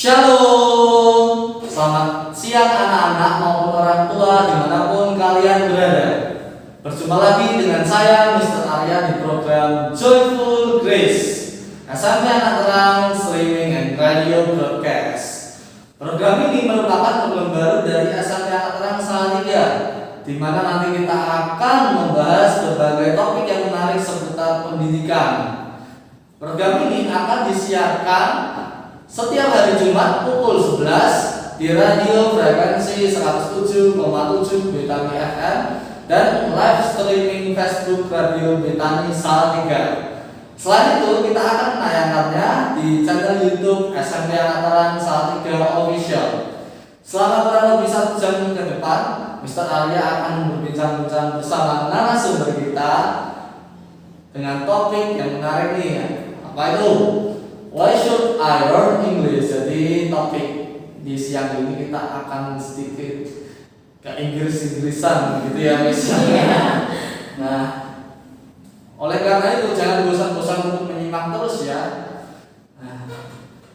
Shalom, selamat siang anak-anak maupun orang tua dimanapun kalian berada. Berjumpa lagi dengan saya Mr. Arya di program Joyful Grace SMP Anak Terang Streaming and Radio Broadcast. Program ini merupakan program baru dari SMP Anak Terang Salatiga, di mana nanti kita akan membahas berbagai topik yang menarik seputar pendidikan. Program ini akan disiarkan setiap hari Jumat pukul 11 di radio frekuensi 107,7 Betani FM dan live streaming Facebook Radio Betani Salatiga. Selain itu, kita akan menayangkannya di channel YouTube SMP Anak Terang Salatiga Official. Selama kurang lebih 1 jam ke depan, Mr. Arya akan berbincang-bincang bersama narasumber kita dengan topik yang menarik nih. Apa itu? Why should I learn English? Jadi topik di siang ini kita akan sedikit ke Inggris-Inggrisan gitu ya misalnya. Nah, oleh karena itu jangan bosan-bosan untuk menyimak terus ya. Nah,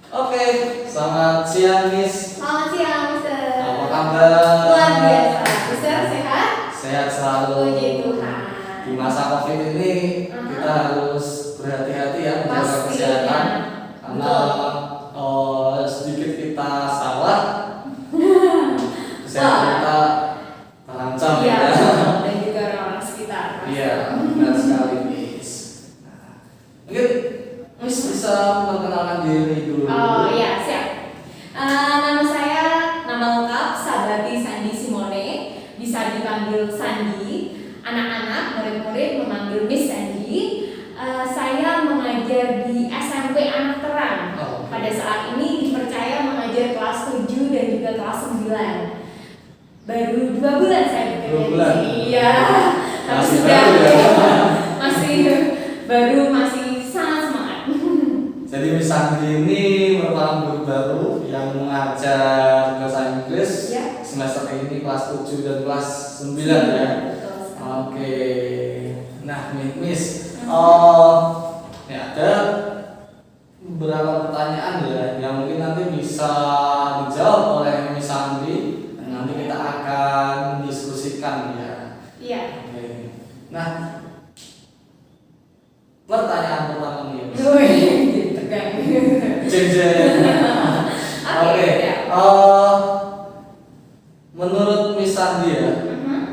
oke, selamat siang Miss. Selamat siang, Mister. Apa kabar? Luar biasa. Mister sehat? Sehat selalu. Puji Tuhan. Di masa COVID ini kita harus berhati-hati ya menjaga kesehatan. Karena sedikit kita salah, kesehatan kita terancam Iya, ya. dan juga orang-orang sekitar. Iya, benar sekali Miss. Nah, mungkin Miss bisa memperkenalkan diri dulu. Oh iya, siap. Nama saya, nama lengkap Sabati Sandi Simone. Bisa dipanggil Sandi. Anak-anak, murid-murid memanggil Miss Sandi. Saya mengajar di SMP Anak Terang. Pada saat ini dipercaya mengajar kelas 7 dan juga kelas 9. Baru 2 bulan saya bekerja di sini. Iya. Tapi Masih sudah baru ya. masih sangat semangat. Jadi Miss Sandi ini merupakan guru baru yang mengajar bahasa Inggris Ya. semester ini kelas 7 dan kelas 9 ya. Betul sekali. Oke. Nah, Miss, ya ada beberapa pertanyaan ya yang mungkin nanti bisa dijawab oleh Miss Sandi dan nanti kita akan mendiskusikan ya. Iya. Oke. Nah, pertanyaan pertama nih. Miss. Wih, tegang. Jeng-jeng. Oke. Ya. Menurut Miss Sandi ya,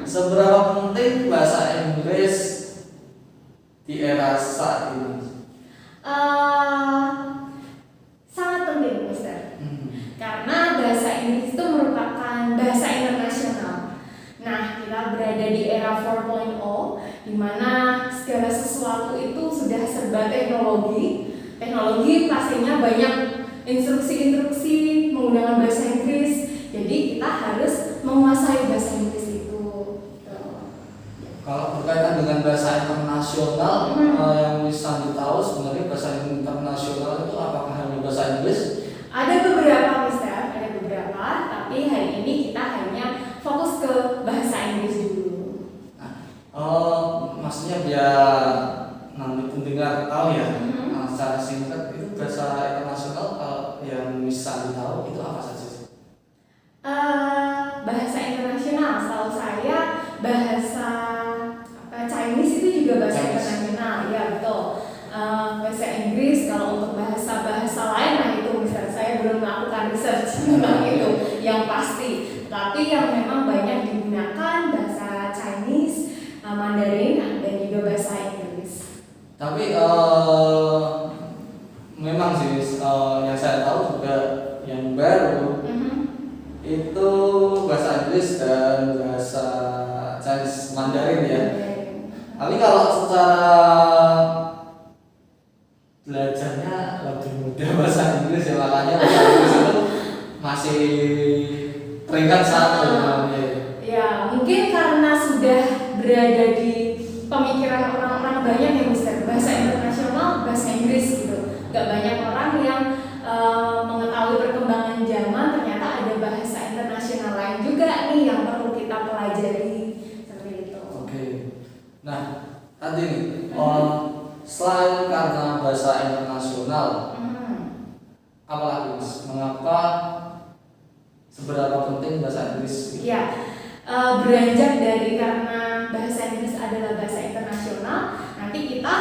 seberapa penting bahasa Inggris di era saat ini? Sangat penting, Mister. Karena bahasa Inggris itu merupakan bahasa internasional. Nah, kita berada di era 4.0, di mana segala sesuatu itu sudah serba teknologi. Teknologi pastinya banyak instruksi-instruksi menggunakan bahasa Inggris. Jadi kita harus menguasai bahasa Inggris itu. Kalau berkaitan dengan bahasa internasional, yang bisa ditahu sebenarnya bahasa internasional itu apakah hanya bahasa Inggris? Ada beberapa, Mister, ada beberapa, tapi hari ini kita hanya fokus ke bahasa Inggris dulu. Maksudnya biar nanti pendengar tahu ya, secara singkat itu bahasa internasional yang bisa ditahu itu apa saja? Bahasa internasional, setahu saya bahasa Chinese itu juga bahasa internasional, ya betul. Bahasa Inggris, kalau untuk bahasa-bahasa lain, nah itu misalnya saya belum melakukan research tentang itu yang pasti. Tapi yang memang banyak digunakan bahasa Chinese, Mandarin, dan juga bahasa Inggris. Tapi memang sih yang saya tahu juga yang baru itu bahasa Inggris dan bahasa Chinese Mandarin ya. Tapi kalau secara belajarnya lebih mudah bahasa Inggris ya, makanya bahasa Inggris itu masih peringkat 1 namanya. Ya, mungkin karena sudah berada di pemikiran orang-orang banyak yang Mister, bahasa internasional, bahasa Inggris gitu. Gak banyak orang yang mengetahui perkembangan zaman, ternyata ada bahasa internasional lain juga nih yang perlu kita pelajari seperti itu. Oke. Nah, tadi nih, selain karena bahasa internasional, apalagi Mas, mengapa seberapa penting bahasa Inggris? Ya, beranjak dari karena bahasa Inggris adalah bahasa internasional, nanti kita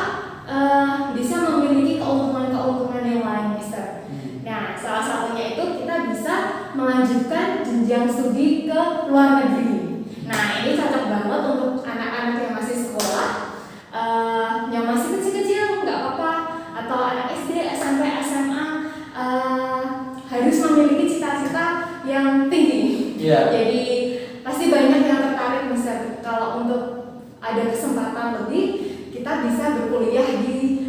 bisa memiliki keuntungan-keuntungan yang lain, Mister. Nah, salah satunya itu kita bisa melanjutkan jenjang studi ke luar negeri. Nah, ini cocok banget untuk anak-anak yang masih sekolah, yang masih kecil-kecil, nggak apa-apa, atau anak SD, SMP, SMA, harus memiliki cita-cita yang tinggi. Yeah. Jadi pasti banyak yang tertarik, Mister. Kalau untuk ada kesempatan lebih, kita bisa berkuliah di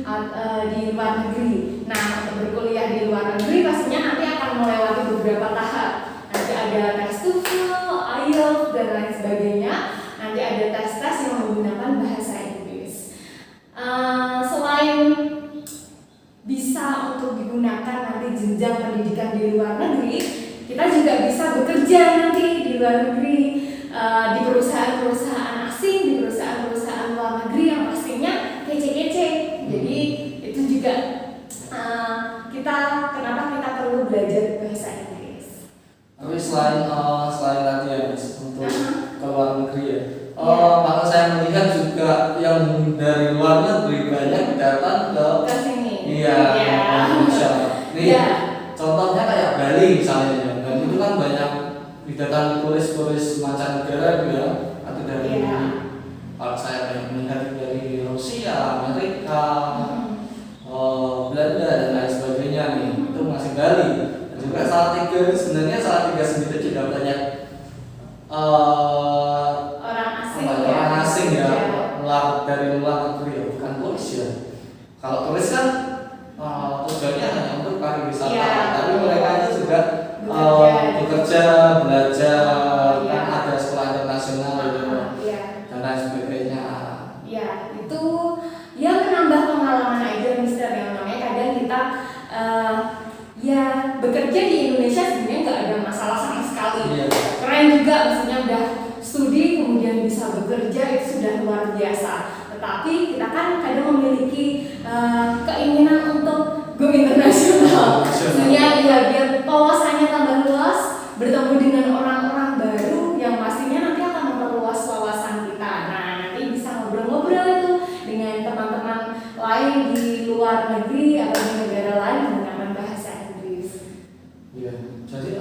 luar negeri. Nah, untuk berkuliah di luar negeri pastinya nanti akan melewati beberapa tahap. Nanti ada tes TOEFL, IELTS dan lain sebagainya. Nanti ada tes-tes yang menggunakan bahasa Inggris. Selain bisa untuk digunakan nanti jenjang pendidikan di luar negeri, kita juga bisa bekerja nanti di luar negeri, di perusahaan-perusahaan asing, di perusahaan-perusahaan luar negeri yang pastinya kece-kece. Jadi itu juga kenapa kita perlu belajar bahasa Inggris. Tapi selain tadi ya Miss, untuk ke luar negeri ya, kalau saya melihat juga yang dari luar negeri banyak datang ke sini. Iya, Indonesia. Nih, contohnya kayak Bali misalnya ya. Bali itu kan banyak didatangi turis-turis mancanegara gitu ya, atau dari kalau saya banyak melihat dari Rusia, Amerika, Belanda dan lain sebagainya nih, itu masih Bali. Dan juga Salatiga sebenarnya Salatiga sendiri juga banyak orang asing ya, dari luar negeri ya, bukan turis ya. Kalau turis kan tujuannya hanya untuk pariwisata, tapi mereka itu juga bekerja, belajar, kan ada sekolah internasional dan lain sebagainya. Ya, itu ya menambah pengalaman aja, Mister. Yang namanya kadang kita bekerja di Indonesia sebenarnya nggak ada masalah sama sekali. Keren juga, maksudnya udah studi kemudian bisa bekerja, itu sudah luar biasa. Tetapi kita kan kadang memiliki keinginan untuk go internasional. Maksudnya biar wawasannya tambah luas, bertemu dengan orang-orang baru yang pastinya nanti akan memperluas wawasan kita. Nah, nanti bisa ngobrol-ngobrol tuh dengan teman-teman lain di luar negeri atau di negara lain menggunakan bahasa Inggris. Iya. Jadi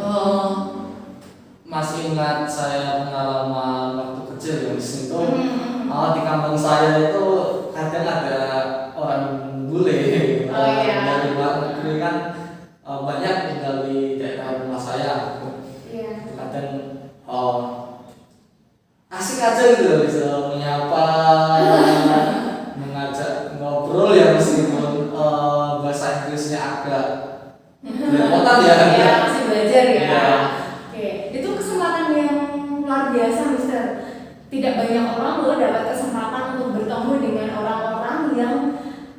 masih ingat saya pengalaman waktu kecil ya di situ. Di kampung saya itu kadang ada orang bule dari luar negeri kan banyak tinggal di daerah rumah saya. Kadang asik aja gitu bisa menyapa, mengajak ngobrol ya meskipun bahasa Inggrisnya agak belepotan ya. Iya, masih belajar ya. Oke, itu kesempatan yang luar biasa, Mister. Tidak banyak orang loh dapat kesempatan untuk bertemu dengan orang-orang yang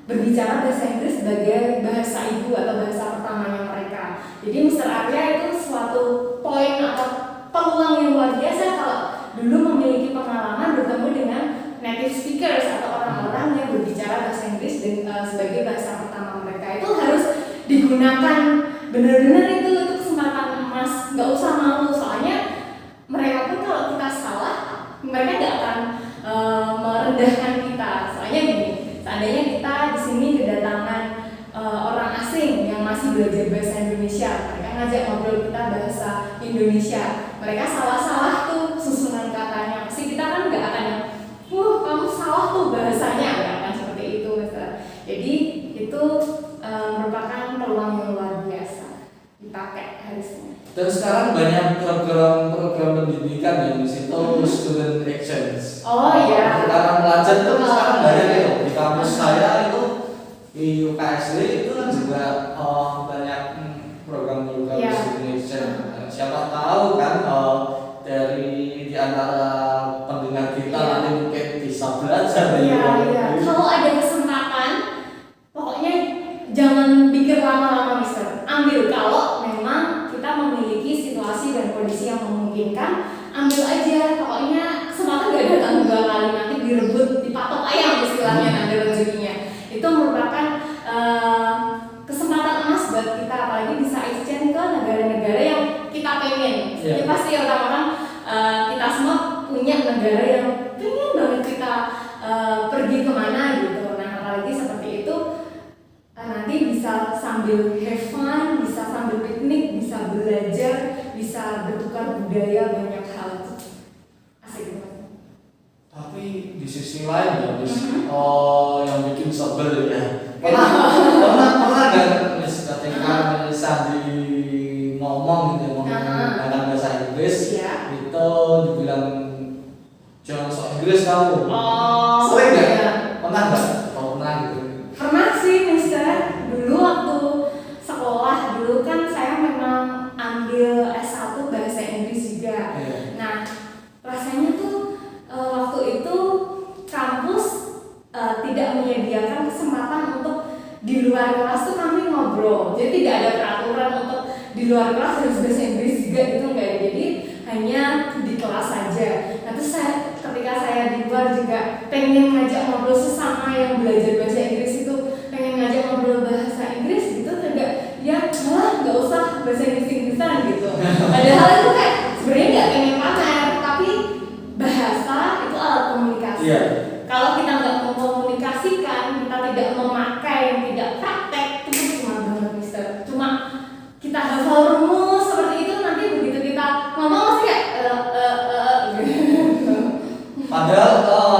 berbicara bahasa Inggris sebagai bahasa ibu atau bahasa pertamanya mereka. Jadi Mister Arya itu suatu poin atau peluang yang luar biasa kalau dulu memiliki pengalaman bertemu dengan native speakers atau orang-orang yang berbicara bahasa Inggris sebagai bahasa pertama mereka. Itu harus digunakan benar-benar, itu kesempatan emas, nggak usah malu, soalnya mereka pun kalau kita salah mereka nggak akan merendahkan kita. Soalnya gini, seandainya kita di sini kedatangan orang asing yang masih belajar bahasa Indonesia, mereka ngajak ngobrol kita bahasa Indonesia, mereka salah-salah tuh susunan katanya, pasti kita kan nggak akan kamu salah tuh bahasanya, nggak akan seperti itu, Mister. Jadi itu merupakan peluang yang luar biasa dipakai harusnya. Dan sekarang banyak program-program pendidikan yang di situ student exchange. Oh iya. Sekarang pelajar itu sekarang banyak itu di kampus saya itu di UKSD itu kan juga banyak program-program student exchange. Siapa tahu kan dari di antara pendengar kita nanti mungkin bisa belajar dari luar negeri. Kalau ada kesempatan, pokoknya jangan pikir lama-lama, Mister. Ambil, kalau memang kita memiliki situasi dan kondisi yang memungkinkan, ambil aja. Pokoknya kesempatan gak datang dua kali, nanti direbut, dipatok ayam istilahnya nanti rezekinya. Itu merupakan kesempatan emas buat kita, apalagi bisa exchange ke negara-negara yang kita pengen pengen. Iya. Ya pasti orang-orang kita semua punya negara yang pengen banget kita pergi kemana gitu. Nah apalagi seperti itu nanti bisa sambil have fun, bisa sambil piknik, bisa belajar, bisa bertukar budaya banyak hal. Asik banget. Tapi di sisi lain ya, yang bikin sebel ya. Kenapa? Pernah nggak ketika Sandi ngomong gitu, ngomong dalam bahasa Inggris, Iya. itu dibilang jangan sok Inggris kamu. Oh, Sering nggak? iya. Pernah nggak? Kalau pernah gitu. Pernah sih Mister, dulu waktu sekolah dulu kan saya memang ambil S1 bahasa Inggris juga. Iya. Nah rasanya tuh waktu itu kampus tidak menyediakan kesempatan untuk di luar kelas tuh kami ngobrol. Jadi tidak ada peraturan untuk di luar kelas harus bahasa Inggris juga gitu enggak ya. Jadi hanya di kelas saja. Nah terus ketika saya di luar juga pengen ngajak ngobrol sesama yang belajar bahasa Inggris itu, pengen ngajak ngobrol bahasa Inggris gitu, enggak ya nggak usah bahasa Inggrisan gitu. Padahal itu kayak sebenarnya nggak pengen pamer, tapi bahasa itu alat komunikasi. Iya. Kalau kita nggak mengkomunikasikan, kita tidak memakai, tidak praktek, itu cuma banget Mister. Cuma kita hafal rumus seperti itu, nanti begitu kita ngomong pasti kayak gitu. Padahal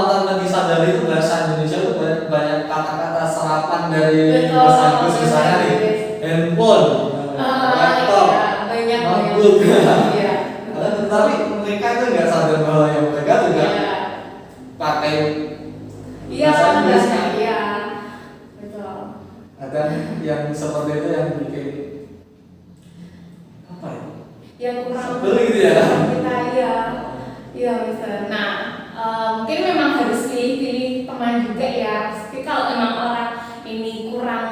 tanpa disadari itu bahasa Indonesia itu banyak kata-kata serapan dari Betul, bahasa Inggris, misalnya nih handphone, laptop, banyak notebook. Iya. Tapi mereka itu nggak sadar bahwa yang mereka juga Iya. pakai Iya, bahasa Inggris. iya, betul. Dan yang seperti itu yang bikin apa ya? Yang kurang Sebel gitu ya. kita iya Mister. Nah mungkin memang harus pilih-pilih teman juga ya. Tapi kalau emang orang ini kurang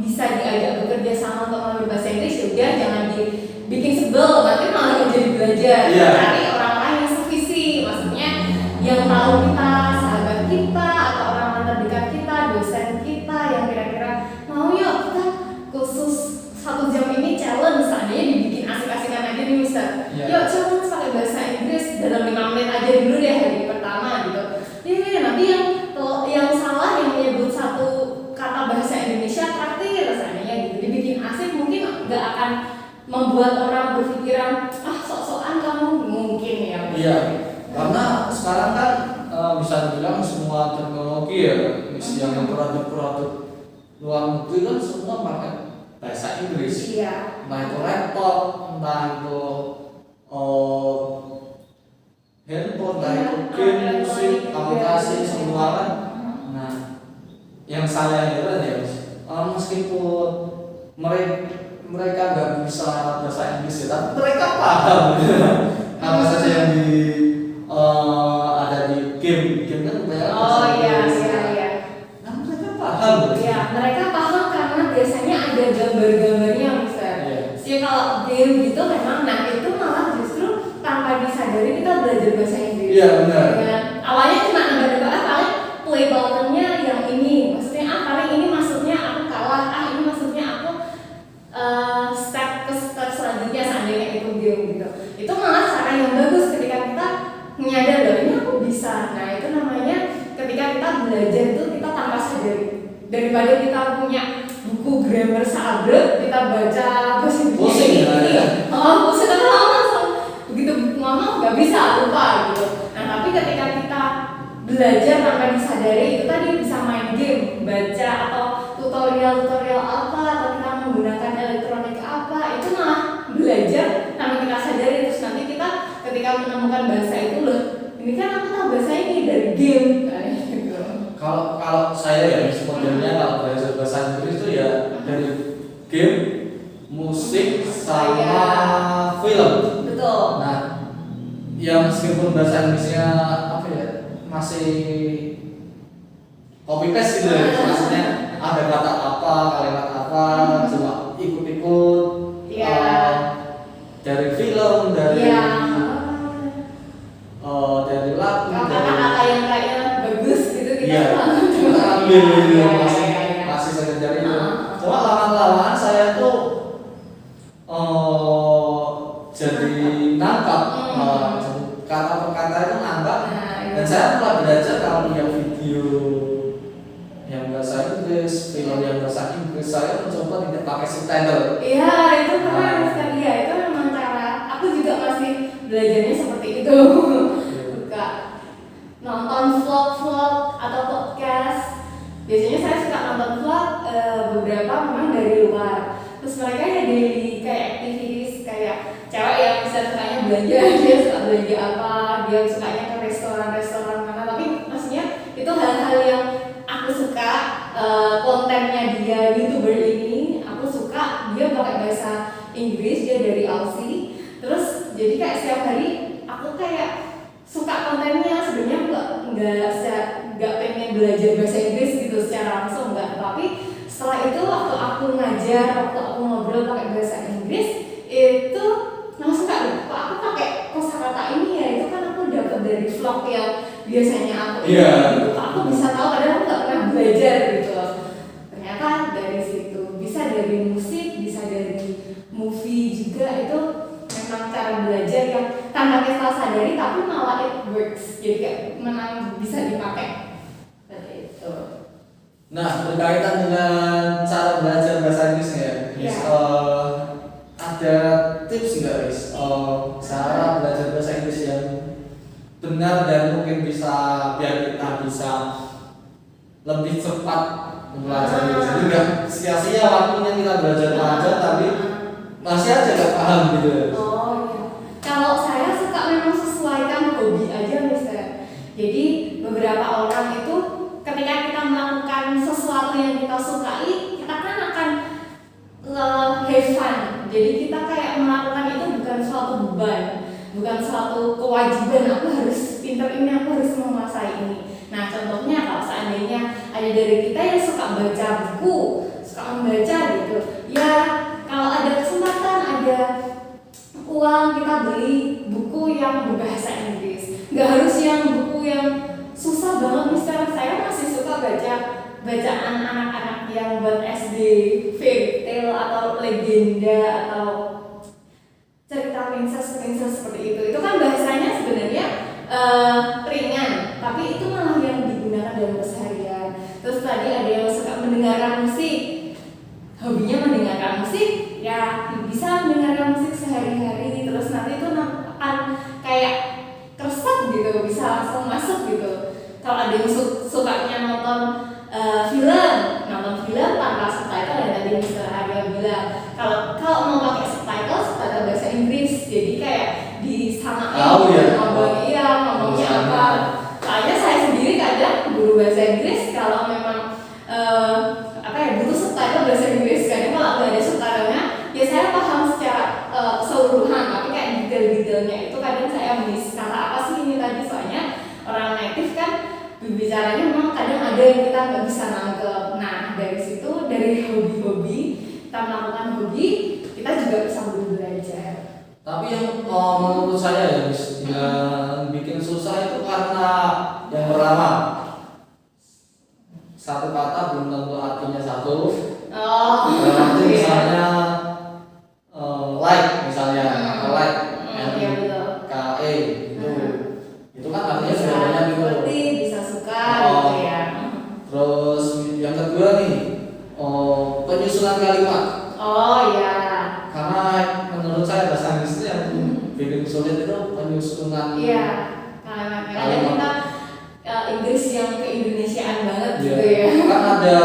bisa diajak bekerja sama untuk mengambil bahasa Inggris, ya udah jangan dibikin sebel, nanti malah nggak jadi belajar. Iya. Cari orang-orang yang sevisi, maksudnya yang tahu kita, sahabat kita, atau orang terdekat kita, dosen kita yang kira-kira mau yuk kita khusus 1 jam ini challenge, seandainya dibikin asik-asikan aja nih Mister. Iya. Yuk challenge pakai bahasa Inggris dalam 5 menit aja dulu deh hari pertama gitu. Iya, nanti yang salah yang menyebut satu kata bahasa Indonesia traktir seandainya gitu. Dibikin asik mungkin nggak akan membuat orang berpikiran sok-sokan kamu mungkin ya. Iya. Karena sekarang kan bisa dibilang semua teknologi ya, yang produk-produk luar negeri kan semua pakai bahasa Inggris. Iya. Entah itu laptop, entah itu handphone, entah itu game, musik, aplikasi, semua kan. Nah, yang saya heran ya, meskipun mereka nggak bisa bahasa Inggris ya, tapi mereka paham apa saja yang ada di game kan banyak bahasa Inggris. Iya. Nah, mereka paham. Iya, mereka paham karena biasanya ada gambar-gambarnya Mister. Iya. Jadi kalau game gitu memang, nah itu malah justru tanpa disadari kita belajar bahasa Inggris. Iya, benar. Ya, awalnya cuma nebak-nebak, paling play buttonnya yang ini, maksudnya paling ini maksudnya aku kalah, ini maksudnya aku step ke step selanjutnya seandainya itu game gitu. Itu malah cara yang bagus ketika kita menyadar loh ini aku bisa. Nah itu namanya ketika kita belajar itu kita tanpa sadari, daripada kita punya buku grammar seabrek kita baca bahasa Inggris Pusing ya, ya. pusing kan langsung begitu ngomong nggak bisa lupa gitu. Nah tapi ketika kita belajar tanpa disadari itu tadi bisa main game, baca atau tutorial apa, atau kita menggunakan elektronik apa, itu malah belajar tanpa kita sadari. Terus nanti kita ketika menemukan bahasa itu loh, ini kan aku tahu bahasa ini dari game kayak gitu. Kalau saya ya sebenarnya kalau belajar bahasa Inggris itu ya dari game, musik, sama film. Betul. Nah, yang meskipun bahasa Inggrisnya apa ya masih copy paste gitu ya, maksudnya ada kata apa, kalimat apa, cuma ikut-ikut. Iya. Dari film, dari Iya. dari lagu, Kata-kata yang kayak bagus gitu kita iya, kita ambil gitu ya, masih sekedar itu. Cuma lama-lamaan saya tuh jadi dinangkap, kata per kata itu nangkap. Dan saya mulai belajar kalau lihat video yang bahasa Inggris, film yang bahasa Inggris, saya mencoba tidak pakai subtitle. Iya, itu keren sekali ya. Itu memang cara. Aku juga masih belajarnya seperti itu. Suka nonton vlog-vlog atau podcast. Biasanya saya suka nonton vlog, beberapa memang dari luar. Terus mereka ya daily kayak activities, kayak cewek yang bisa sukanya belanja, dia suka belanja apa, dia sukanya ke restoran-restoran mana. Tapi maksudnya itu hal-hal yang aku suka, kontennya dia YouTuber ini aku suka. Dia pakai bahasa Inggris, dia dari Aussie. Terus jadi kayak setiap hari aku kayak suka kontennya. Sebenarnya nggak pengen belajar bahasa Inggris gitu secara langsung, nggak. Tapi setelah itu waktu aku ngajar, waktu aku ngobrol pakai bahasa Inggris, itu langsung kok aku pakai kosakata ini ya. Itu kan aku dapat dari vlog yang biasanya aku gitu. Aku bisa tahu, padahal aku nggak pernah belajar gitu. Ternyata dari situ, bisa dari musik, bisa dari movie juga. Itu memang cara belajar yang tanpa kita sadari tapi malah it works. Jadi kayak memang bisa dipakai seperti itu. Nah, berkaitan dengan cara belajar bahasa Inggris ya, ada tips nggak, Riz? Cara belajar bahasa Inggris yang benar dan mungkin bisa biar kita bisa lebih cepat mempelajari. Jadi nggak sia-sia waktunya kita belajar panjang tapi masih aja nggak paham gitu. Oh iya. Kalau saya suka memang sesuaikan hobi aja, Mister. Jadi beberapa orang itu ketika kita melakukan sesuatu yang kita sukai, kita kan akan have fun. Jadi kita kayak melakukan itu bukan suatu beban, bukan suatu kewajiban. Aku harus pinter ini, aku harus menguasai ini. Nah, contohnya kalau seandainya ada dari kita yang suka baca buku, suka membaca gitu, ya kalau ada kesempatan, ada uang, kita beli buku yang berbahasa Inggris. Nggak harus yang buku yang susah banget. Misalnya saya masih suka baca bacaan anak-anak yang buat SD, fairy tale atau legenda atau cerita princess seperti itu. Itu kan bahasanya sebenarnya ringan, tapi itu malah yang digunakan dalam keseharian. Terus tadi ada yang suka mendengarkan musik, hobinya mendengarkan musik, ya bisa mendengarkan musik sehari-hari. Terus nanti itu akan kayak keresep gitu, bisa langsung masuk gitu. Kalau ada yang sukanya nonton film tanpa subtitle, ya tadi Mr. Arya bilang kalau mau pakai subtitle bahasa Inggris, jadi kayak disamain ngomongnya apa. Soalnya saya sendiri kadang guru bahasa Inggris, kalau memang butuh subtitle bahasa Inggris, kadang kalau nggak ada subtitlenya ya saya paham secara keseluruhan, tapi kayak detail-detailnya itu kadang saya miss. Kata apa sih ini tadi, soalnya orang native kan bicaranya memang kadang ada yang kita nggak bisa nangkep. Nah, dari situ, dari hobi-hobi, kita melakukan hobi, kita juga bisa belajar. Tapi yang menurut saya yang bikin susah itu karena yang pertama, satu kata belum tentu artinya satu. Nanti misalnya like misalnya, like KE itu kan artinya sudah banyak gitu. Bisa suka gitu ya. Terus yang kedua nih, penyusunan kalimat. Oh iya. Karena menurut saya bahasa Inggris itu yang bikin sulit itu penyusunan. Iya. Kalimatnya. Ada kita Inggris yang keindonesiaan banget gitu ya. Kan ada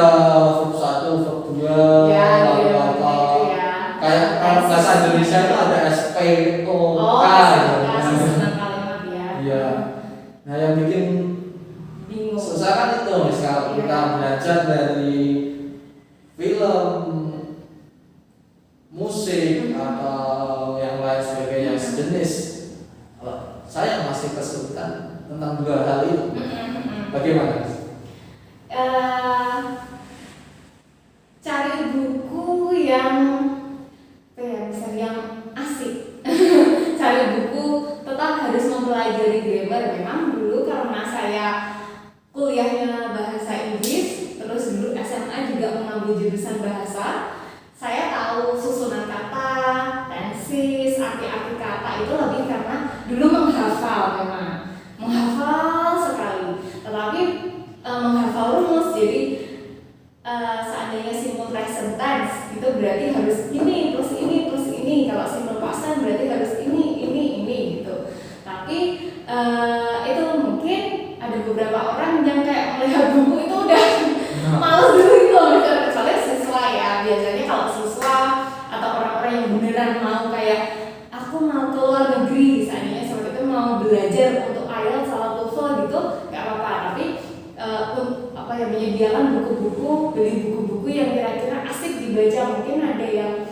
verb 1, verb 2, lalu apa. Kayak kalau bahasa Indonesia itu ada SPOK. Susunan kalimat ya. Iya. Nah, yang bikin bingung. susah kan itu, misalnya kita belajar dari film, musik atau yang lain sebagainya sejenis. Saya masih kesulitan tentang dua hal itu. Bagaimana? Cari buku yang asik. Cari buku, tetap harus mempelajari grammar. Memang dulu karena saya kuliahnya bahasa Inggris, terus dulu SMA juga mengambil jurusan bahasa, saya tahu susunan kata, tenses, arti-arti kata itu dulu menghafal memang, menghafal sekali. Tetapi menghafal rumus, jadi seandainya simple present tense itu berarti harus ini plus ini plus ini. Kalau simple past tense berarti harus ini gitu. Tapi itu mungkin ada beberapa orang yang kayak melihat buku itu udah males dulu gitu. Kecuali siswa ya, biasanya kalau siswa atau orang-orang yang beneran mau kayak aku mau ke luar negeri, seandainya seperti itu, mau belajar untuk IELTS atau TOEFL gitu, nggak apa-apa. Tapi menyediakan buku-buku, beli buku-buku yang kira-kira asik dibaca. Mungkin ada yang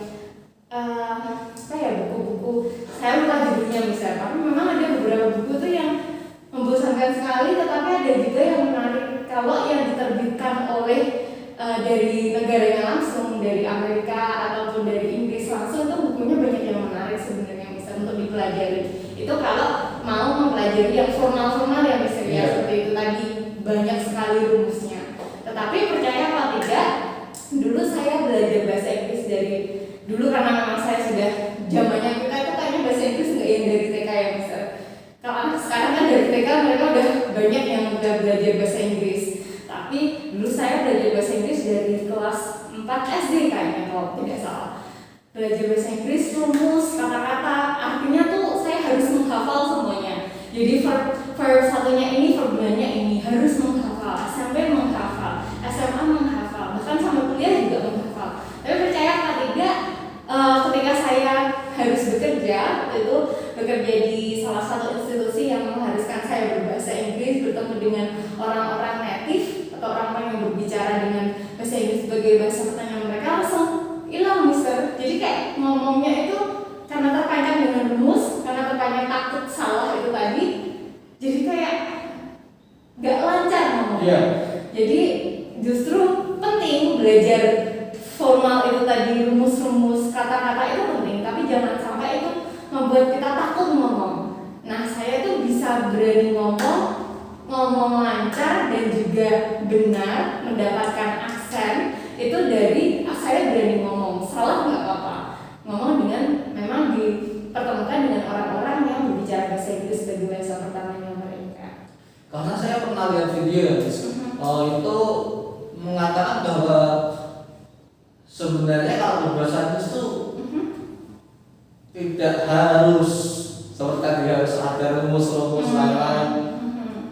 buku-buku, saya lupa judulnya misalnya, tapi memang ada beberapa buku tuh yang membosankan sekali, tetapi ada juga yang menarik kalau yang diterbitkan oleh dari negaranya langsung, dari Amerika ataupun dari Inggris langsung, itu bukunya banyak yang menarik sebenarnya bisa untuk dipelajari. Itu kalau mau mempelajari yang formal-formal ya misalnya seperti itu tadi, banyak sekali rumusnya. Tetapi percaya atau tidak, dulu saya belajar bahasa Inggris dari dulu karena memang saya sudah zamannya kita itu kayaknya bahasa Inggris nggak yang dari TK ya misalnya. Kalau anak sekarang kan dari TK mereka udah banyak yang udah belajar bahasa Inggris. Tapi dulu saya belajar bahasa Inggris dari kelas 4 SD kayaknya kalau tidak salah. Belajar bahasa Inggris, rumus, kata-kata, artinya tuh saya harus menghafal semuanya. Jadi verb satunya ini, verbnya ini harus menghafal. SMP menghafal, SMA menghafal, bahkan sampai kuliah juga menghafal. Tapi percaya apa tidak, ketika saya harus bekerja, itu bekerja di salah satu institusi yang mengharuskan saya berbahasa Inggris, bertemu dengan orang-orang native atau orang-orang yang berbicara dengan bahasa Inggris sebagai bahasa pertanyaan mereka, langsung hilang mister. Jadi kayak ngomongnya itu karena terpancing dengan rumus, karena terpancing takut salah itu tadi, jadi kayak gak lancar ngomongnya. Jadi justru penting belajar formal itu tadi, rumus-rumus, kata-kata itu penting, tapi jangan sampai itu membuat kita takut ngomong. Nah, saya tuh bisa berani ngomong lancar dan juga benar, mendapatkan aksen itu dari saya berani ngomong. Salah nggak apa-apa, ngomong dengan memang dipertemukan dengan orang-orang yang berbicara bahasa Inggris sebagai bahasa pertamanya mereka. Karena saya pernah lihat video itu mengatakan bahwa sebenarnya kalau berbahasa Inggris itu tidak harus seperti tadi harus ada rumus-rumus lain-lain.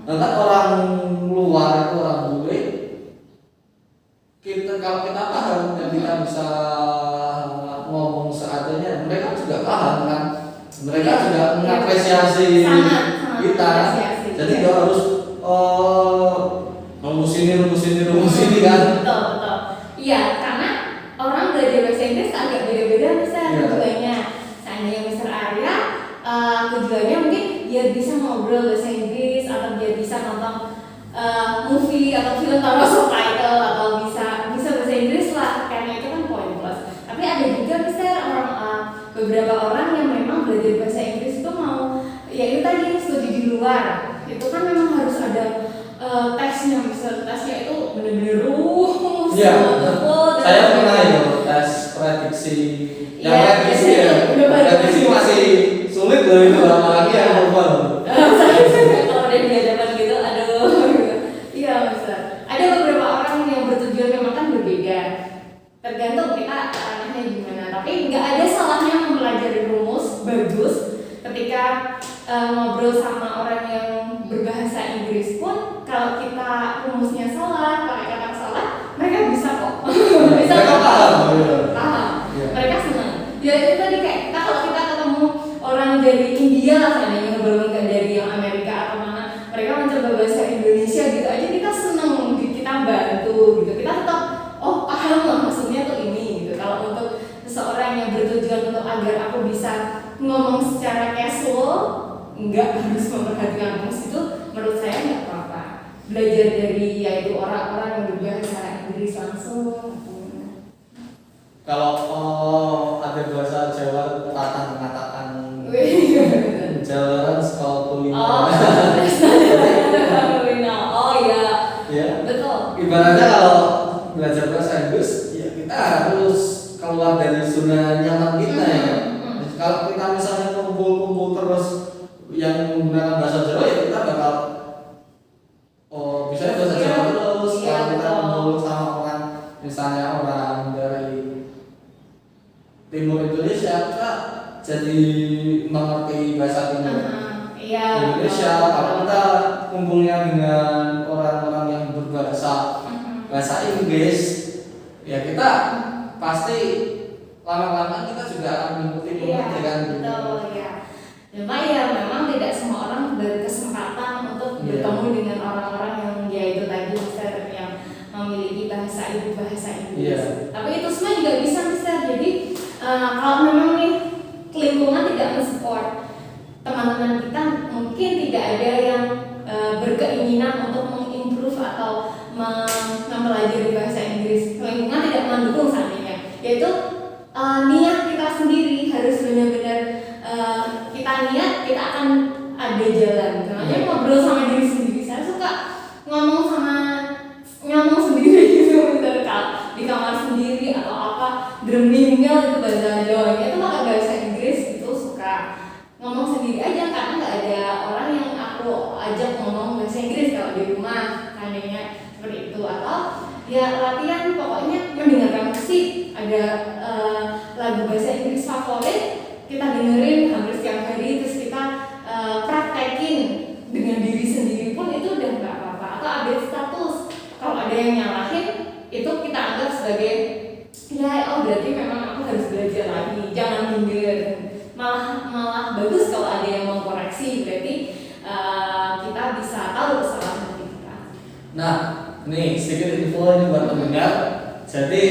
Bahkan orang luar itu orang bule, kalau kita paham dan kita bisa ngomong seadanya, mereka juga paham kan, mereka juga mengapresiasi kita. Jadi nggak harus rumus ini kan. Betul. Iya, karena orang belajar bahasa Inggris agak beda-beda misalnya tujuannya. Seandainya Mr. Arya tujuannya mungkin biar bisa ngobrol bahasa Inggris atau biar bisa nonton movie atau film tanpa subtitle atau bisa bahasa Inggris lah, karena itu kan poin plus. Tapi ada juga beberapa orang yang memang belajar bahasa Inggris itu mau ya itu tadi studi di luar, itu kan memang harus ada tesnya, tesnya itu benar-benar saya pernah ya tes prediksi. Prediksi masih sulit loh itu, apalagi yang global. Kalau udah di hadapan gitu, aduh. Iya Mister. Ada beberapa orang yang bertujuan memang kan berbeda. Tergantung kita arahnya gimana. Tapi nggak ada salahnya mempelajari rumus bagus ketika ngobrol sama orang yang berbahasa Inggris pun. Kalau kita rumusnya salah, pakai kata salah, mereka bisa kok. Bisa kok paham. Mereka senang. Ya itu tadi kayak kalau kita ketemu orang dari India lah, seandainya ngobrol dari yang Amerika atau mana, mereka mencoba bahasa Indonesia gitu aja, kita senang, kita bantu gitu, kita tetap paham lah maksudnya tuh ini gitu. Kalau untuk seseorang yang bertujuan untuk agar aku bisa ngomong secara casual, nggak harus memperhatikan rumus, itu menurut saya nggak apa-apa. Belajar dari yaitu orang-orang yang berbahasa Inggris langsung. Kalau ada bahasa Jawa Tatang mengatakan jalan sekolah kuliner. Ya. Betul. Ibaratnya kalau belajar bahasa Inggris, ya kita harus keluar dari zona nyaman kita ya. Kalau kita misalnya kumpul-kumpul terus, jadi mengerti bahasa Iya. Indonesia. Kalau kita kumpulnya dengan orang-orang yang berbahasa Inggris, ya kita pasti lama-lama kita juga akan mengikuti pengertian gitu. Betul ya. Cuma ya memang tidak semua orang berkesempatan untuk bertemu dengan orang-orang yang ya itu tadi Mister yang memiliki bahasa Inggris. Tapi itu semua juga bisa Mister. Jadi kalau memang nih lingkungan tidak mensupport teman-teman kita, mungkin tidak ada yang berkeinginan untuk mengimprove atau mempelajari bahasa Inggris. Lingkungan tidak mendukung seandainya, yaitu niat kita sendiri harus benar-benar kita niat, kita akan ada jalan. Makanya ngobrol sama diri sendiri. Saya suka ngomong sendiri gitu, misalnya di kamar sendiri atau apa, drummingnya itu bahasa Jawa itu pakai bahasa Inggris, itu suka ngomong sendiri aja karena nggak ada orang yang aku ajak ngomong bahasa Inggris kalau di rumah, seandainya seperti itu. Atau ya latihan, pokoknya mendengarkan musik, ada lagu bahasa Inggris favorit kita dengerin hampir setiap hari, terus kita praktekin dengan diri sendiri pun itu udah nggak apa-apa. Atau update status, kalau ada yang nyalahin itu kita anggap sebagai ya berarti memang aku harus belajar lagi, jangan minder. Malah bagus kalau ada yang mau koreksi, berarti kita bisa tahu kesalahan kita. Nah, nih sedikit info ini buat pendengar. Jadi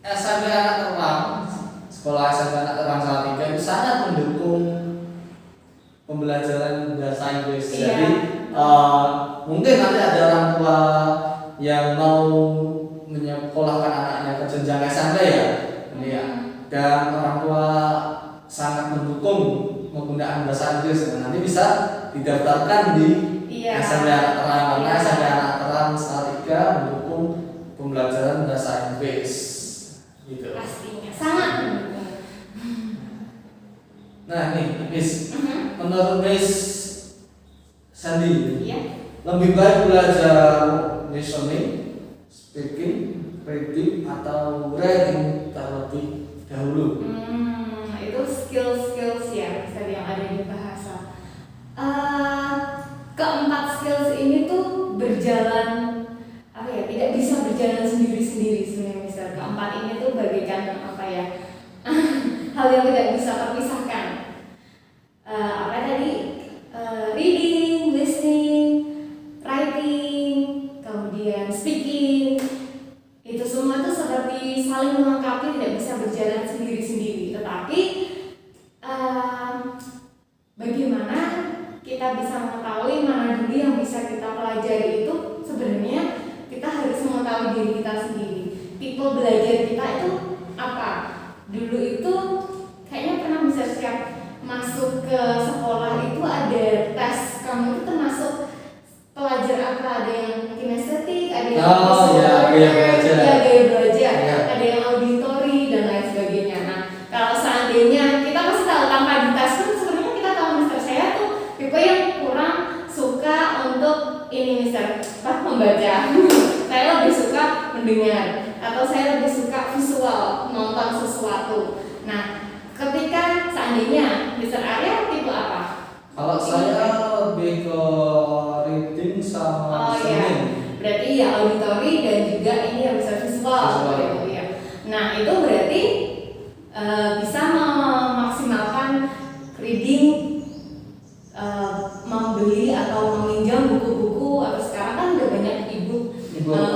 SMP Anak Terang, sekolah SMP Anak Terang Salatiga itu sangat mendukung pembelajaran bahasa Inggris. Jadi mungkin nanti ada orang tua yang mau menyekolahkan anaknya ke jenjang SMP ya, dan orang tua sangat mendukung penggunaan bahasa Inggris. Nanti bisa didaftarkan di SMP Anak Terang, karena SMP Anak Terang Salatiga mendukung pembelajaran bahasa Inggris. Gitu. Pastinya sangat mendukung. Nah nih Miss, menurut Miss Sandy, lebih baik belajar listening, speaking, reading, atau writing terlebih dahulu? Itu skills ya, misalnya yang ada di bahasa. Keempat skills ini tuh berjalan tidak bisa berjalan sendiri-sendiri sebenarnya. Misal keempat ini tuh bagaikan hal yang tidak bisa terpisahkan. Reading, listening, writing, kemudian speaking, itu semua tuh seperti saling melengkapi, tidak bisa berjalan sendiri-sendiri. Tetapi bagaimana kita bisa mengetahui mana dulu yang bisa kita pelajari, itu sebenarnya kita harus mengetahui diri kita sendiri. Tipe belajar kita itu apa? Dulu itu kayaknya pernah bisa siap masuk ke sekolah itu ada tes, kamu itu termasuk pelajar apa? Ada yang kinestetik, ada yang gaya belajar, ada yang auditori dan lain sebagainya. Nah, kalau seandainya kita masih tahu tanpa dites pun sebenarnya kita tahu Mister saya tuh tipe yang kurang suka untuk ini Mister membaca. Saya lebih suka mendengar, atau saya lebih suka visual, nonton sesuatu. Nah, ketika seandainya Mister Arya tipe apa? Kalau saya lebih ke reading sama listening. Berarti ya auditori dan juga ini yang bisa visual. Ya. Nah, itu berarti bisa memaksimalkan reading, membeli atau meminjam buku-buku, atau sekarang kan udah banyak e-book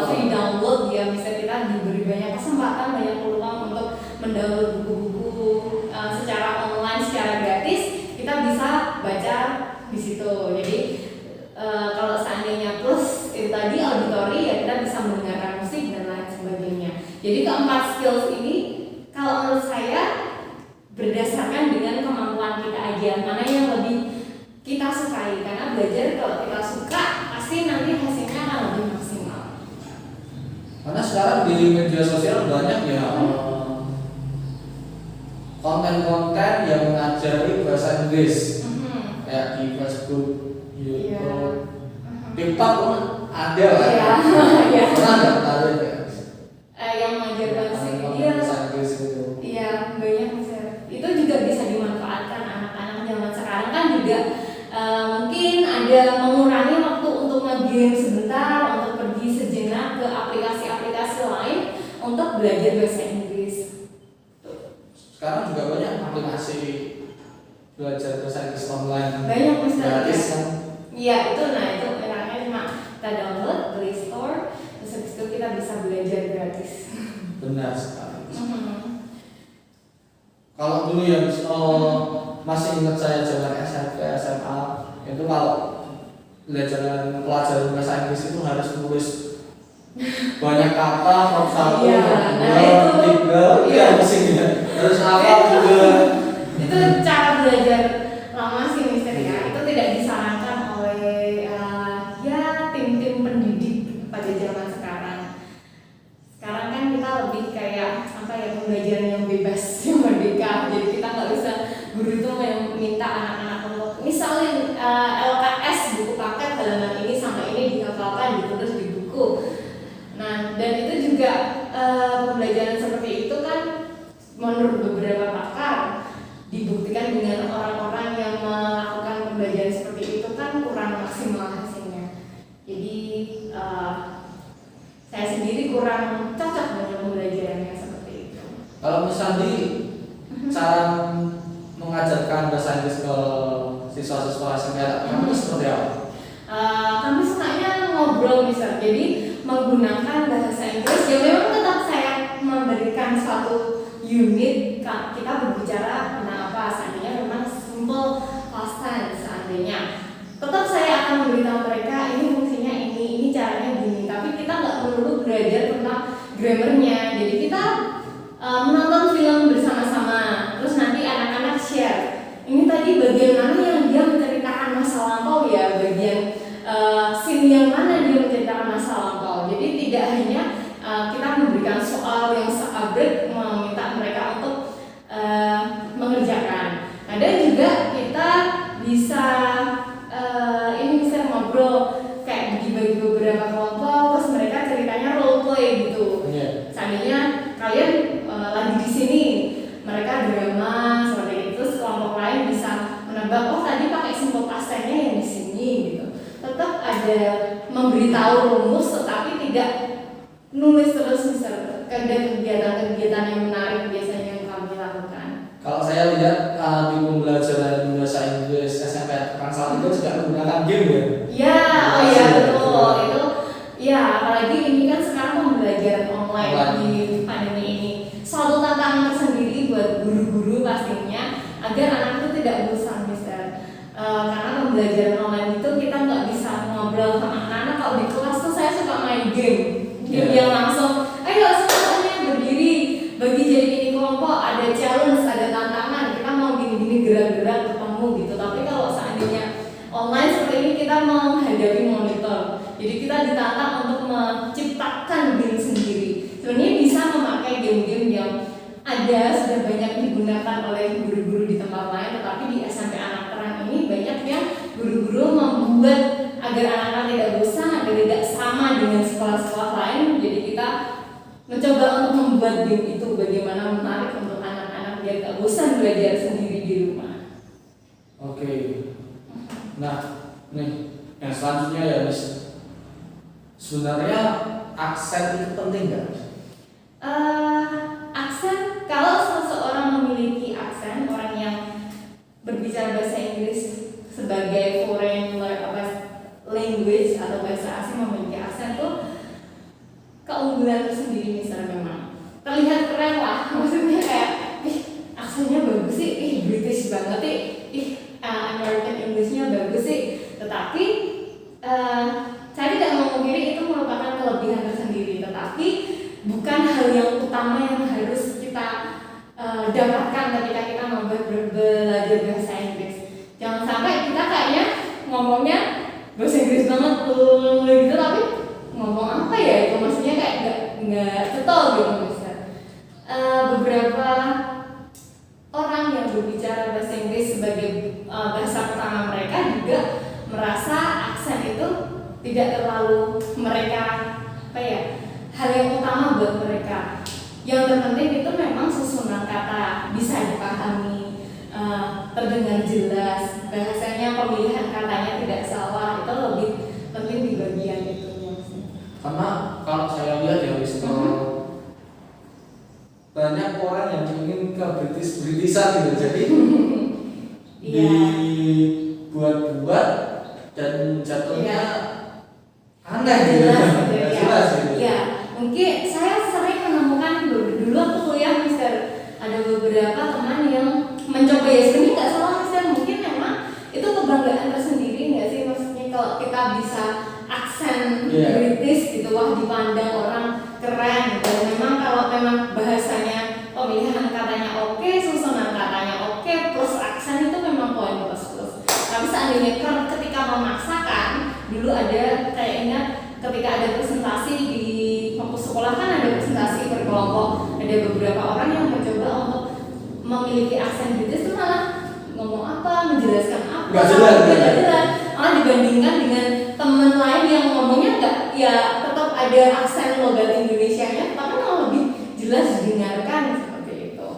free download ya, bisa kita diberi banyak kesempatan, banyak peluang untuk mendownload buku-buku secara online, secara gratis, kita bisa baca di situ. Jadi kalau seandainya plus itu tadi auditori, ya kita bisa mendengarkan musik dan lain sebagainya. Jadi keempat skills ini kalau menurut saya berdasarkan dengan kemampuan kita aja, mana yang lebih kita sukai. Karena belajar kalau kita suka pasti nanti hasilnya akan lebih maksimal. Karena sekarang di media sosial banyak ya konten-konten yang mengajari bahasa Inggris, kayak di Facebook, YouTube, TikTok pun ada kan? Pernah nggak ada ya? Yang mengajarkan bahasa Inggris itu? Iya, banyak Mister. Itu juga bisa juga mungkin ada mengurangi waktu untuk nge-game sebentar, untuk pergi sejenak ke aplikasi-aplikasi lain untuk belajar bahasa Inggris. Sekarang juga banyak aplikasi belajar bahasa Inggris online. Banyak gratis kan? Iya itu, nah itu enaknya cuma kita download Play Store, terus habis itu kita bisa belajar gratis. Benar sekali. Kalau dulu yang masih ingat saya zaman SMP, SMA itu kalau pelajaran bahasa Inggris itu harus tulis banyak kata, bab satu, bab dua, tiga, iya musiknya harus hafal juga. Itu cara belajar lama sih Mister ya. Itu tidak disarankan oleh ya tim-tim pendidik pada zaman sekarang. Sekarang kan kita lebih kayak apa ya, pembelajaran yang bebas, yang merdeka. Jadi kita nggak bisa guru itu meminta anak-anak untuk misalnya LKS buku paket halaman ini sampai ini dihafalkan ditulis di buku. Nah dan itu juga pembelajaran seperti itu kan menurut beberapa pakar dibuktikan dengan orang-orang yang melakukan pembelajaran seperti itu kan kurang maksimal hasilnya. Jadi saya sendiri kurang cocok dengan pembelajaran yang seperti itu. Kalau misalnya cara mengajarkan bahasa Inggris ke siswa-siswa SMP kamu seperti apa? Kami sukanya ngobrol misal, jadi menggunakan bahasa Inggris. Ya memang tetap saya memberikan suatu unit kita berbicara kenapa, seandainya memang simple past tense, seandainya tetap saya akan memberitahu mereka ini fungsinya ini caranya gini, tapi kita nggak perlu belajar tentang grammarnya. Jadi kita menonton film bersama-sama, terus nanti anak-anak share ini tadi bagian mana yang dia menceritakan masa lampau ya, bagian scene yang mana dia menceritakan masa lampau. Jadi tidak hanya kita memberikan soal yang seabrek meminta mereka untuk mengerjakan. Dan juga kita bisa ini bisa ngobrol kayak dibagi beberapa kelompok, terus mereka ceritanya role play gitu. Seandainya kalian lagi di sini, mereka drama seperti itu, terus kelompok lain bisa menebak oh tadi pakai simple past tense-nya yang di sini gitu. Tetap ada memberitahu rumus tetapi tidak nulis terus misalnya. Ada kegiatan-kegiatan yang menarik biasanya yang kami lakukan. Kalau saya lihat di pembelajaran bahasa Inggris SMP saat itu juga menggunakan game ya. Ya, oh ya betul itu. Ya, apalagi ini kan sekarang pembelajaran online di pandemi ini. Suatu tantangan tersendiri buat guru-guru pastinya agar anak itu tidak bosan misalnya. Karena pembelajaran online itu kita nggak bisa ngobrol sama anak-anak. Kalau di kelas tuh saya suka main game yang langsung ayo semuanya berdiri bagi jadi ini kelompok, ada challenge, ada tantangan, kita mau gini-gini gerak-gerak ketemu gitu. Tapi kalau seandainya online seperti ini kita menghadapi monitor, jadi kita ditantang untuk menciptakan game sendiri. Sebenarnya bisa memakai game-game yang ada sudah banyak digunakan oleh guru-guru di tempat lain, tetapi di SMP Anak Terang ini banyak yang guru-guru membuat agar anak-anak tidak bosan, agar tidak sama dengan sekolah-sekolah lain. Jadi kita mencoba untuk membuat game itu bagaimana menarik untuk anak-anak biar gak bosan belajar sendiri di rumah. Oke. Nah, nih yang selanjutnya ya Miss. Sebenarnya aksen itu penting nggak? Aksen, kalau seseorang memiliki aksen, orang yang berbicara bahasa Inggris sebagai foreign language atau bahasa asing memiliki aksen tuh keunggulan tersendiri misalnya memang terlihat keren lah, maksudnya kayak aksennya bagus sih, British banget sih, American Englishnya bagus sih. Tetapi saya tidak memungkiri itu merupakan kelebihan tersendiri, tetapi bukan hal yang utama yang harus kita dapatkan ketika kita mau belajar bahasa Inggris. Jangan sampai kita kayaknya ngomongnya bahasa Inggris banget gitu, tapi ngomong apa ya itu maksudnya kayak nggak cetol gitu misalnya. Beberapa orang yang berbicara bahasa Inggris sebagai bahasa pertama mereka juga merasa aksen itu tidak terlalu mereka hal yang utama buat mereka. Yang terpenting itu memang susunan kata bisa dipahami, terdengar jelas, bahasanya pemilihan katanya tidak salah, itu lebih penting di bagian itu. Karena kalau saya lihat ya Mister, banyak orang yang ingin ke Britishan gitu, jadi dibuat-buat dan jatuhnya aneh gitu. Jelas gitu. Ya, mungkin saya sering menemukan dulu aku kuliah Mister, ada beberapa teman yang mencoba, ya sebenarnya nggak salah Mister, mungkin memang itu kebanggaan tersendiri nggak sih, maksudnya kalau kita bisa aksen British gitu, wah dipandang orang keren gitu. Memang kalau memang bahasanya pemilihan katanya oke, susunan katanya oke, plus aksen itu memang poin plus. Tapi seandainya ketika memaksakan, dulu ada kayak ingat ketika ada presentasi di kampus sekolah kan ada presentasi berkelompok, ada beberapa orang yang mencoba untuk memiliki aksen British itu malah ngomong apa, menjelaskan apa, nggak jelas, malah dibandingkan dengan teman lain yang ngomongnya nggak, ya tetap ada aksen logat Indonesianya, tapi malah lebih jelas didengarkan seperti itu.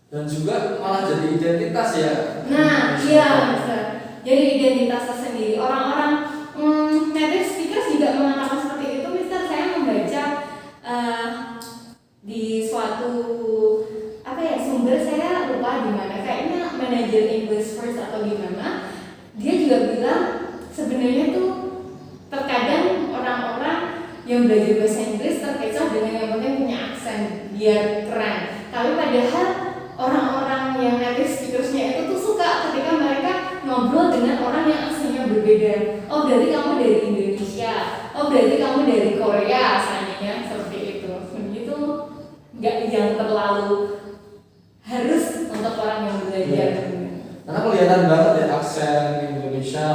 Dan juga malah jadi identitas ya. Nah, iya, Mister. Jadi identitas tersendiri. Orang-orang native speakers juga mengatakan seperti itu, Mister. Saya membaca di suatu sumber, saya lupa di mana, kayaknya manajer English First atau di mana. Dia juga bilang sebenarnya tuh terkadang orang-orang yang belajar bahasa Inggris terkecoh dengan yang penting punya aksen biar keren. Tapi padahal orang-orang yang native speakersnya itu tuh suka ketika mereka ngobrol dengan orang yang aslinya berbeda. Oh berarti kamu dari Indonesia, oh berarti kamu dari Korea, seandainya seperti itu. Begitu, nggak yang terlalu harus untuk orang yang belajar. Karena kelihatan banget ya aksen Indonesia,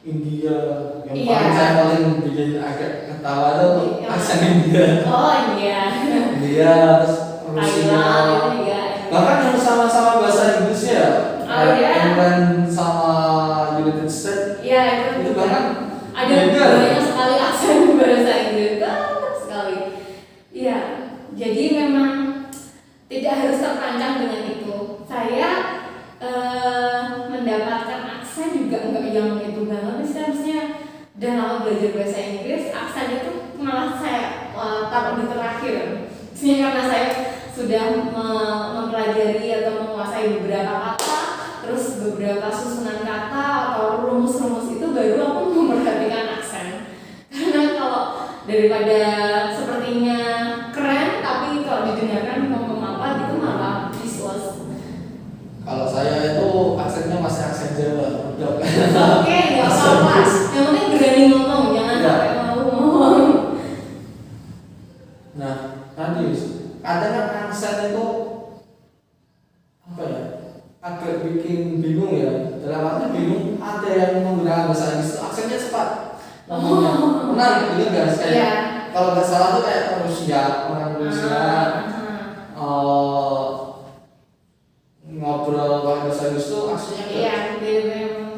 India, yang paling bikin agak ketawa tuh aksen India. Oh iya. India, terus Rusia. Bahkan yang sama-sama bahasa Inggrisnya, England sama United States. Iya, itu bahkan ada banyak sekali aksen bahasa Inggris, banyak sekali. Iya, jadi memang tidak harus terpancang dengan itu. Saya mendapatkan aksen juga enggak yang itu banget. Misalnya dalam belajar bahasa Inggris, aksen itu malah saya taruh di terakhir. Misalnya karena saya sudah mempelajari atau menguasai beberapa kata, terus beberapa susunan kata atau rumus-rumus itu baru aku memperhatikan aksen. Karena kalau daripada sepertinya keren tapi kalau didengarkan ngomong apa gitu malah visual. Kalau saya itu aksennya masih aksen Jawa. Oke, nggak apa-apa. Yang penting berani ngomong, jangan sampai mau ngomong. Nah, tadi kadang kan aksen itu apa ya? Agak bikin bingung ya. Dalam arti bingung, ada yang menggunakan bahasa Inggris itu aksennya cepat. Ngomongnya menarik, bener nggak? Kayak kalau nggak salah tuh kayak Rusia, orang Rusia. Ngobrol pakai bahasa Inggris tuh aslinya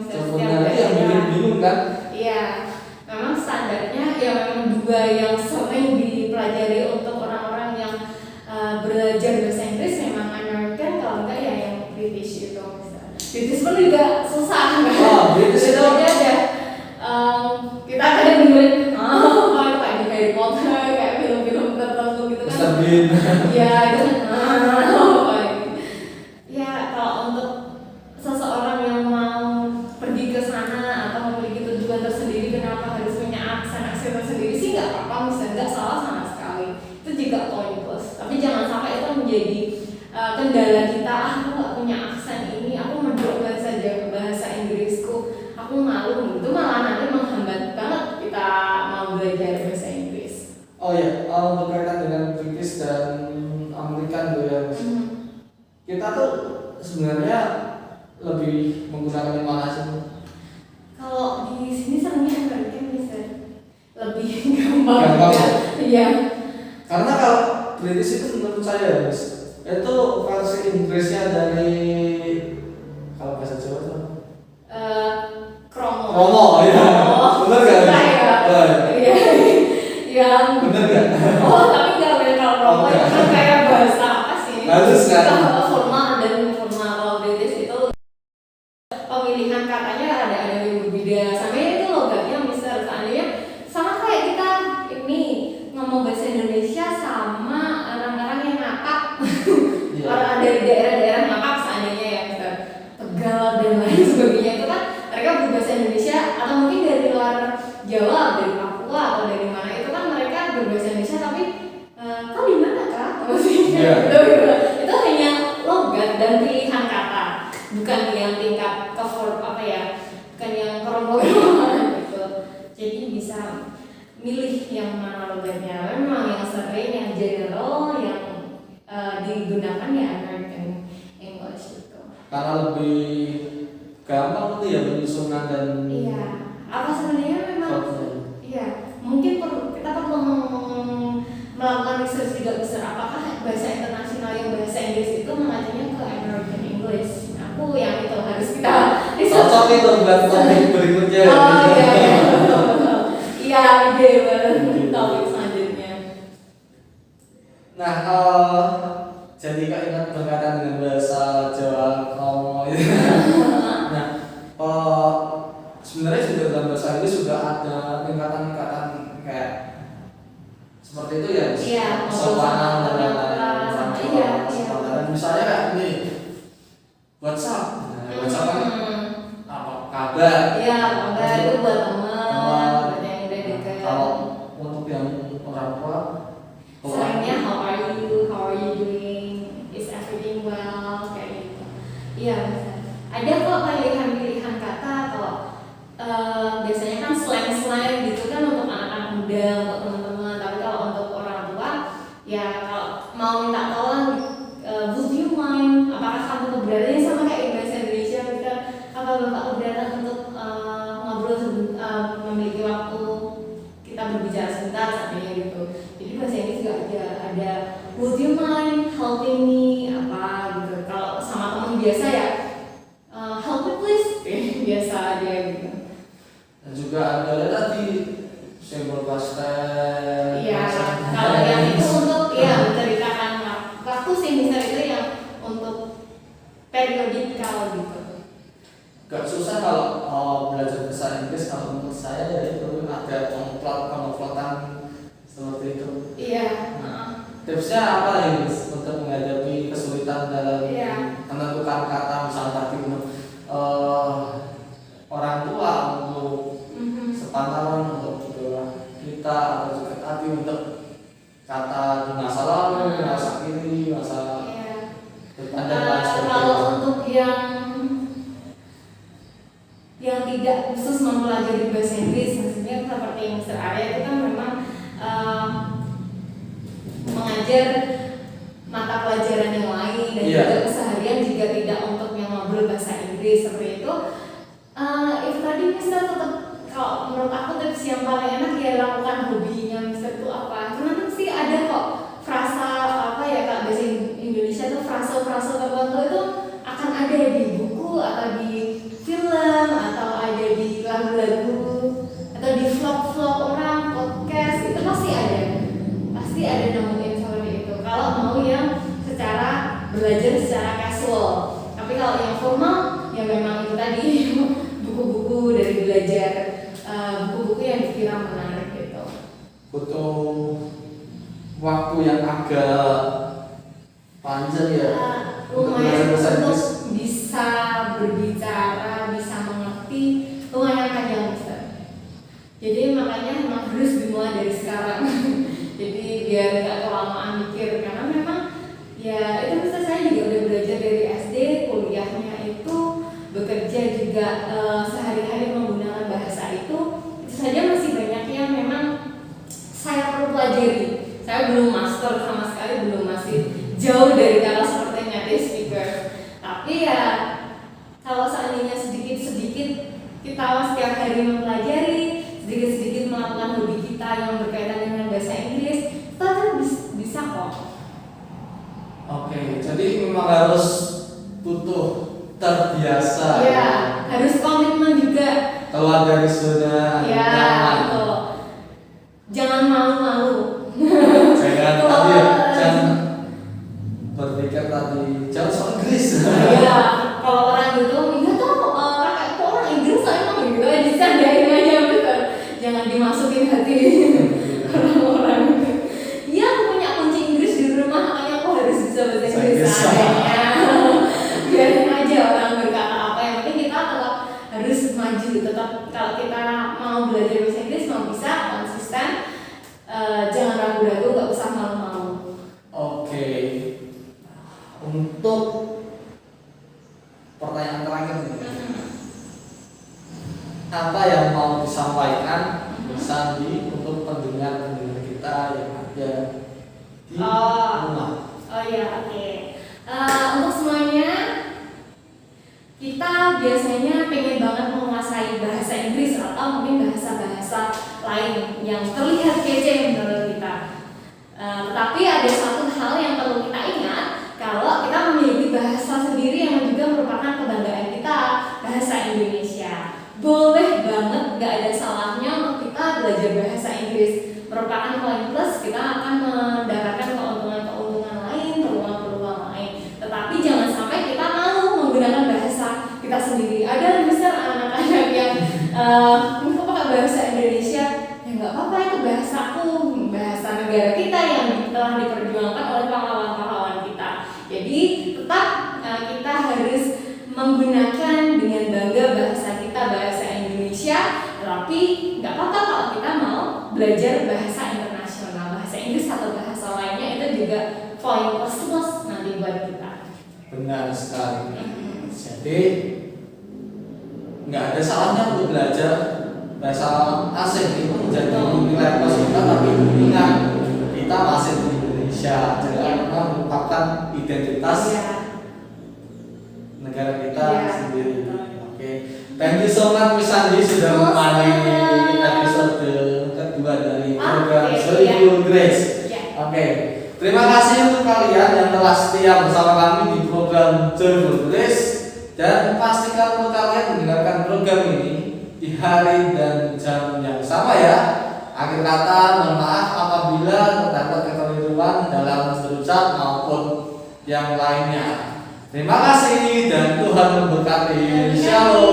sebenarnya yang bikin bingung kan? Iya, memang standarnya ya memang dua yang sering dipelajari untuk orang-orang yang belajar bahasa Inggris memang American, kalau enggak ya yang British itu. British pun juga susah kan? Oh, British itu aja ada. Kita kadang dengerin kayak Harry Potter, kayak film-film tertentu gitu kan? Mr. Bean. Iya itu. Ya kalau untuk seseorang yang mau pergi ke sana atau memiliki tujuan tersendiri, kenapa harus punya aksen tersendiri sih nggak apa-apa, misalnya nggak salah sama sekali, itu juga poin plus. Tapi jangan sampai itu menjadi kendala kita, aku nggak punya aksen ini, aku mendrop saja bahasa Inggrisku, aku malu, itu malah nanti menghambat banget kita mau belajar bahasa Inggris. Oh ya, berkaitan dengan British dan American tuh ya. Kita tuh sebenarnya lebih menggunakan yang mana sih? Kalau di sini seringnya American bisa lebih gampang. Iya. Karena kalau British itu menurut saya itu versi Inggrisnya dari kalau bahasa Jawa tuh kromo ya. Bener gak? Iya. Iya. Bener gak? Oh tapi nggak bener kalau kromo itu kayak bahasa apa sih? Bagus kan? Formal dan informal. Kalau British itu pilihan katanya ada yang berbeda. Sampai itu logatnya Mister, seandainya sama kayak kita ini ngomong bahasa Indonesia sama orang-orang yang ngakak. Orang dari daerah-daerah ngakak seandainya ya Mister, Tegal dan lain sebagainya, itu kan mereka berbahasa Indonesia, atau mungkin dari luar Jawa, dari Papua atau dari mana, itu kan mereka berbahasa Indonesia tapi kau di mana kak? Maksudnya itu hanya logat dan pilihan kata, bukan yang tingkat cover apa ya, bukan yang kerongkongan gitu. Jadi bisa milih yang mana logatnya. Memang yang sering, yang general, yang digunakan ya American English gitu. Karena lebih gampang tuh ya penyusunan dan Iya. Apa sebenarnya memang? Iya. Mungkin kita perlu melakukan research juga besar. Apakah bahasa internasional yang bahasa Inggris itu mengacunya ke American English? Aku yang itu harus kita research. cocok itu buat topik berikutnya. Oh iya. Iya, ide banget topik selanjutnya. Nah, jadi kak ingat berkaitan dengan bahasa Jawa Kromo itu. Nah, sebenarnya juga dalam bahasa Inggris juga ada tingkatan-tingkatan kayak seperti itu ya. Iya, Sopanan dan iya. lain-lain. Misalnya kayak ini WhatsApp. Nah, WhatsApp kan apa kabar? Iya, kabar itu buat teman, buat yang udah dekat. Kalau untuk yang orang tua, Selainnya how are you doing, is everything well, kayak gitu. Iya, ada kok pilihan-pilihan kata. Kalau biasanya kan slang-slang gitu kan untuk anak-anak muda, untuk teman-teman. Tapi kalau untuk orang tua, ya kalau mau minta tolong, would you mind, apakah kamu keberatan sama kayak bahasa Indonesia kita, apa bapak keberatan untuk ngobrol memiliki waktu kita berbicara sebentar sampai gitu. Jadi bahasa Inggris juga ada would you mind helping me apa gitu. Kalau sama teman biasa ya help me please, biasa aja gitu. dan juga ada tadi simbol pastel. Iya, kalau yang itu untuk ya menceritakan waktu sih, misalnya itu yang untuk periodikal gitu. Gak susah kalau belajar bahasa Inggris, kalau menurut saya ya itu ada pengoplotan seperti itu. Iya. Tipsnya apa ya untuk menghadapi kesulitan dalam menentukan kata, misalnya tadi orang tua untuk sepantaran untuk kita, atau juga tadi untuk kata di masa lalu, masa kini, masa depan dan lain sebagainya. Kalau untuk yang tidak khusus mempelajari bahasa Inggris, maksudnya seperti Mr. Arya itu kan memang mengajar mata pelajaran yang lain dan juga keseharian juga tidak untuk yang ngobrol bahasa Inggris seperti itu. Itu tadi Mister tetap, kalau menurut aku tips yang paling enak ya lakukan hobinya Mister itu apa. Karena sih ada kok frasa apa ya kak, bahasa Indonesia tuh frase-frase tertentu itu akan ada di buku atau di film atau ada di lagu-lagu atau di vlog-vlog orang, podcast, itu pasti ada nemuin seperti itu. Kalau mau yang secara belajar secara casual, tapi kalau yang formal ya memang itu tadi buku-buku dari belajar, buku-buku yang dikira menarik gitu. Butuh waktu yang agak panjang ya Lumayan bahasa untuk Inggris. bisa berbicara, bisa mengerti, lumayan panjang Mister. Jadi makanya memang harus dimulai dari sekarang. Jadi biar nggak kelamaan mikir, karena memang ya itu Mister, saya juga udah belajar dari SD, kuliahnya itu, bekerja juga sehari-hari menggunakan bahasa itu saja masih banyak yang memang saya perlu pelajari. Saya belum master sama sekali, masih jauh dari kata seperti native speaker. Tapi ya kalau seandainya sedikit-sedikit kita setiap hari mempelajari, sedikit-sedikit melakukan hobi kita yang berkaitan dengan bahasa Inggris, kita kan bisa kok. Oke, jadi memang harus butuh terbiasa. Ya, harus komitmen juga. Keluar dari zona nyaman. Betul. Jangan malu-malu. Jangan berpikir tadi jangan soal Inggris. Iya, kalau orang gitu, iya tuh kakekku maju. Tetap kalau kita mau belajar bahasa Inggris mau bisa konsisten, jangan ragu-ragu, nggak usah malu-malu. Oke. Untuk pertanyaan terakhir nih. Apa yang mau disampaikan Sandi untuk pendengar-pendengar kita yang ada di rumah? Oh ya, oke. Untuk semuanya, kita biasanya pengen banget menguasai bahasa Inggris atau mungkin bahasa-bahasa lain yang terlihat kece menurut kita. Tetapi ada satu hal yang perlu kita ingat, kalau kita memiliki bahasa sendiri yang juga merupakan kebanggaan kita, bahasa Indonesia. Boleh banget, gak ada salahnya untuk kita belajar bahasa Inggris. Merupakan poin plus, kita akan mendapatkan keuntungan-keuntungan lain, peluang-peluang lain. Tetapi jangan sampai kita malu menggunakan bahasa kita sendiri. Ada besar anak-anak yang kok pakai bahasa Indonesia, ya nggak apa-apa, itu bahasaku, bahasa negara kita yang telah diperjuangkan oleh pahlawan-pahlawan kita. Jadi tetap kita harus menggunakan dengan bangga bahasa kita, bahasa Indonesia. Tapi nggak apa-apa kalau kita mau belajar bahasa internasional, bahasa Inggris atau bahasa lainnya, itu juga poin plus nanti buat kita. Benar sekali. Jadi nggak ada salahnya untuk belajar bahasa asing, itu menjadi nilai plus kita. Tapi ingat, kita masih di Indonesia, jangan pernah melupakan identitas negara kita sendiri. Oke, thank you so much Miss Sandi sudah menemani episode kedua dari program Joyful Grace. Oke, terima kasih untuk kalian yang telah setia bersama kami di program Joyful Grace, dan pastikan untuk kalian mendengarkan program ini di hari dan jam yang sama ya. Akhir kata, mohon maaf apabila terdapat kekeliruan dalam berucap maupun yang lainnya. Terima kasih dan Tuhan memberkati. Shalom.